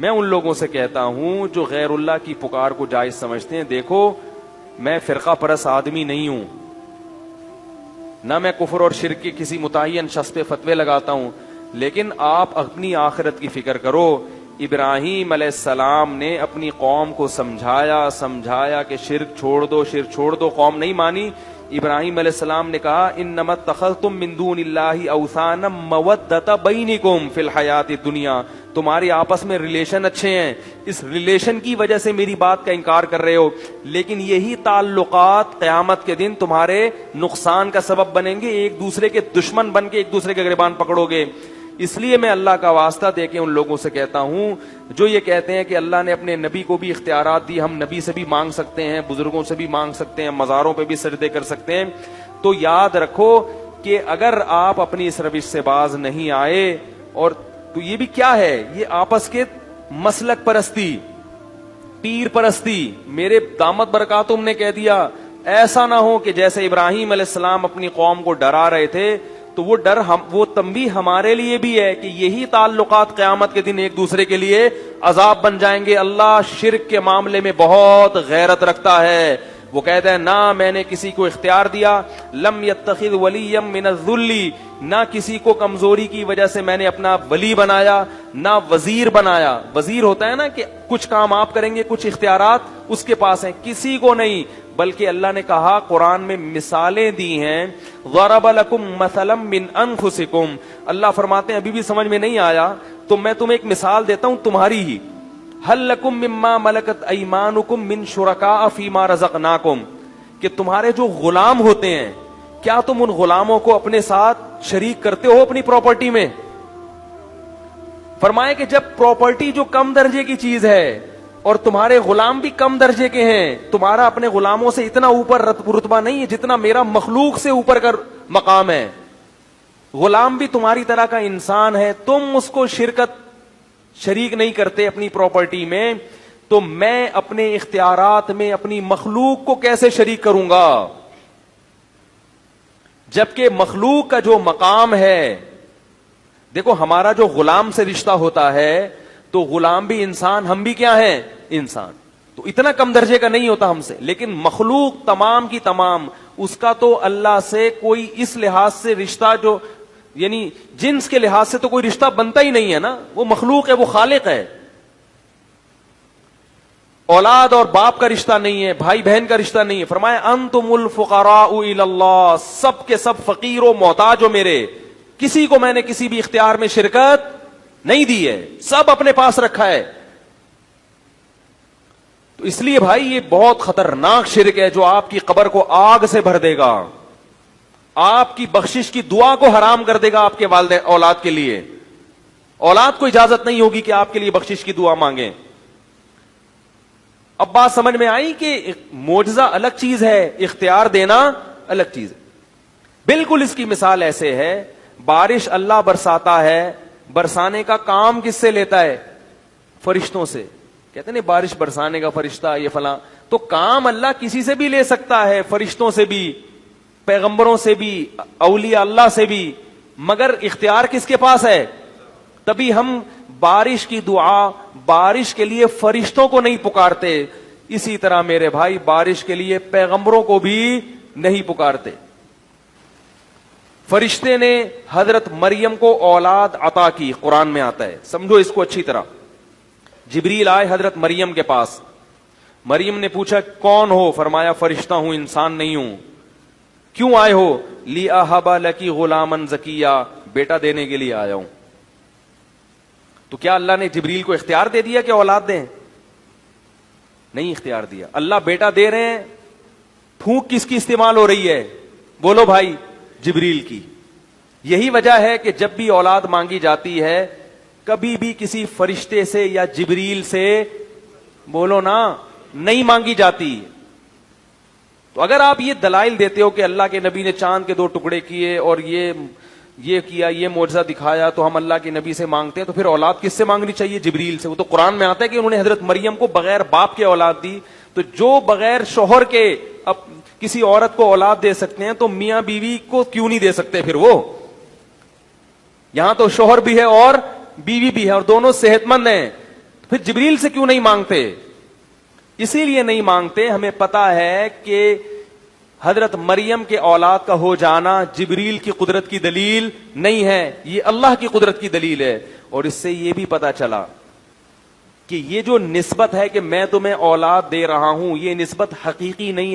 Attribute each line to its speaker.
Speaker 1: میں ان لوگوں سے کہتا ہوں جو غیر اللہ کی پکار کو جائز سمجھتے ہیں، دیکھو میں فرقہ پرست آدمی نہیں ہوں، نہ میں کفر اور شرک کے کسی متعین شخص پہ فتوے لگاتا ہوں، لیکن آپ اپنی آخرت کی فکر کرو۔ ابراہیم علیہ السلام نے اپنی قوم کو سمجھایا کہ شرک چھوڑ دو، قوم نہیں مانی۔ ابراہیم علیہ السلام نے کہا انما اتخذتم من دون اللہ اوثانا مودۃ بینکم فی الحیات الدنیا، تمہارے آپس میں ریلیشن اچھے ہیں، اس ریلیشن کی وجہ سے میری بات کا انکار کر رہے ہو، لیکن یہی تعلقات قیامت کے دن تمہارے نقصان کا سبب بنیں گے، ایک دوسرے کے دشمن بن کے ایک دوسرے کے گریبان پکڑو گے۔ اس لیے میں اللہ کا واسطہ دے کے ان لوگوں سے کہتا ہوں جو یہ کہتے ہیں کہ اللہ نے اپنے نبی کو بھی اختیارات دی، ہم نبی سے بھی مانگ سکتے ہیں، بزرگوں سے بھی مانگ سکتے ہیں، مزاروں پہ بھی سجدے کر سکتے ہیں، تو یاد رکھو کہ اگر آپ اپنی اس روش سے باز نہیں آئے، اور تو یہ بھی کیا ہے، یہ آپس کے مسلک پرستی، پیر پرستی، میرے دامت برکاتم نے کہہ دیا، ایسا نہ ہو کہ جیسے ابراہیم علیہ السلام اپنی قوم کو ڈرا رہے تھے تو وہ ڈر وہ تنبیہ ہمارے لیے بھی ہے کہ یہی تعلقات قیامت کے دن ایک دوسرے کے لیے عذاب بن جائیں گے۔ اللہ شرک کے معاملے میں بہت غیرت رکھتا ہے، وہ کہتا ہے نہ میں نے کسی کو اختیار دیا، لم یتخذ ولیا من الذل، نہ کسی کو کمزوری کی وجہ سے میں نے اپنا ولی بنایا، نہ وزیر بنایا۔ وزیر ہوتا ہے نا کہ کچھ کام آپ کریں گے، کچھ اختیارات اس کے پاس ہیں، کسی کو نہیں، بلکہ اللہ نے کہا قرآن میں مثالیں دی ہیں، ضرب لکم مثلا من انفسکم، اللہ فرماتے ہیں ابھی بھی سمجھ میں نہیں آیا تو میں تمہیں ایک مثال دیتا ہوں تمہاری ہی، هل لکم مما ملکت ایمانکم من شرکاء فیما رزقناکم، کہ تمہارے جو غلام ہوتے ہیں کیا تم ان غلاموں کو اپنے ساتھ شریک کرتے ہو اپنی پراپرٹی میں؟ فرمائے کہ جب پراپرٹی جو کم درجے کی چیز ہے اور تمہارے غلام بھی کم درجے کے ہیں، تمہارا اپنے غلاموں سے اتنا اوپر رتبہ نہیں ہے جتنا میرا مخلوق سے اوپر کا مقام ہے، غلام بھی تمہاری طرح کا انسان ہے، تم اس کو شریک نہیں کرتے اپنی پراپرٹی میں، تو میں اپنے اختیارات میں اپنی مخلوق کو کیسے شریک کروں گا؟ جبکہ مخلوق کا جو مقام ہے، دیکھو ہمارا جو غلام سے رشتہ ہوتا ہے تو غلام بھی انسان، ہم بھی کیا ہیں؟ انسان، تو اتنا کم درجے کا نہیں ہوتا ہم سے، لیکن مخلوق تمام کی تمام اس کا تو اللہ سے کوئی اس لحاظ سے رشتہ، جو یعنی جنس کے لحاظ سے تو کوئی رشتہ بنتا ہی نہیں ہے نا، وہ مخلوق ہے، وہ خالق ہے۔ اولاد اور باپ کا رشتہ نہیں ہے، بھائی بہن کا رشتہ نہیں ہے، فرمایا انتم الفقراء الی اللہ، سب کے سب فقیر و محتاج ہو میرے، کسی کو میں نے کسی بھی اختیار میں شرکت نہیں دی ہے، سب اپنے پاس رکھا ہے۔ تو اس لیے بھائی یہ بہت خطرناک شرک ہے جو آپ کی قبر کو آگ سے بھر دے گا، آپ کی بخشش کی دعا کو حرام کر دے گا آپ کے والدین اولاد کے لیے، اولاد کو اجازت نہیں ہوگی کہ آپ کے لیے بخشش کی دعا مانگیں۔ اب بات سمجھ میں آئی کہ معجزہ الگ چیز ہے، اختیار دینا الگ چیز ہے۔ بالکل اس کی مثال ایسے ہے، بارش اللہ برساتا ہے، برسانے کا کام کس سے لیتا ہے؟ فرشتوں سے، کہتے ہیں بارش برسانے کا فرشتہ یہ فلاں، تو کام اللہ کسی سے بھی لے سکتا ہے، فرشتوں سے بھی، پیغمبروں سے بھی، اولیاء اللہ سے بھی، مگر اختیار کس کے پاس ہے؟ تبھی ہم بارش کی دعا، بارش کے لیے فرشتوں کو نہیں پکارتے، اسی طرح میرے بھائی بارش کے لیے پیغمبروں کو بھی نہیں پکارتے۔ فرشتے نے حضرت مریم کو اولاد عطا کی، قرآن میں آتا ہے، سمجھو اس کو اچھی طرح۔ جبریل آئے حضرت مریم کے پاس، مریم نے پوچھا کون ہو؟ فرمایا فرشتہ ہوں، انسان نہیں ہوں۔ کیوں آئے ہو؟ لِأَهَبَ لَكِ غُلَامًا زَكِيًّا، بیٹا دینے کے لیے آیا ہوں۔ تو کیا اللہ نے جبریل کو اختیار دے دیا کہ اولاد دیں؟ نہیں اختیار دیا۔ اللہ بیٹا دے رہے ہیں، پھونک کس کی استعمال ہو رہی ہے؟ بولو بھائی، جبریل کی۔ یہی وجہ ہے کہ جب بھی اولاد مانگی جاتی ہے کبھی بھی کسی فرشتے سے یا جبریل سے، بولو نا، نہیں مانگی جاتی۔ تو اگر آپ یہ دلائل دیتے ہو کہ اللہ کے نبی نے چاند کے 2 ٹکڑے کیے اور یہ کیا، یہ معجزہ دکھایا تو ہم اللہ کے نبی سے مانگتے ہیں، تو پھر اولاد کس سے مانگنی چاہیے؟ جبریل سے۔ وہ تو قرآن میں آتا ہے کہ انہوں نے حضرت مریم کو بغیر باپ کے اولاد دی، تو جو بغیر شوہر کے اب کسی عورت کو اولاد دے سکتے ہیں تو میاں بیوی کو کیوں نہیں دے سکتے پھر؟ وہ یہاں تو شوہر بھی ہے اور بیوی بھی ہے اور دونوں صحت مند ہیں، پھر جبریل سے کیوں نہیں مانگتے؟ اسی لیے نہیں مانگتے، ہمیں پتا ہے کہ حضرت مریم کے اولاد کا ہو جانا جبریل کی قدرت کی دلیل نہیں ہے، یہ اللہ کی قدرت کی دلیل ہے۔ اور اس سے یہ بھی پتا چلا کہ یہ جو نسبت ہے کہ میں تمہیں اولاد دے رہا ہوں، یہ نسبت حقیقی نہیں ہے۔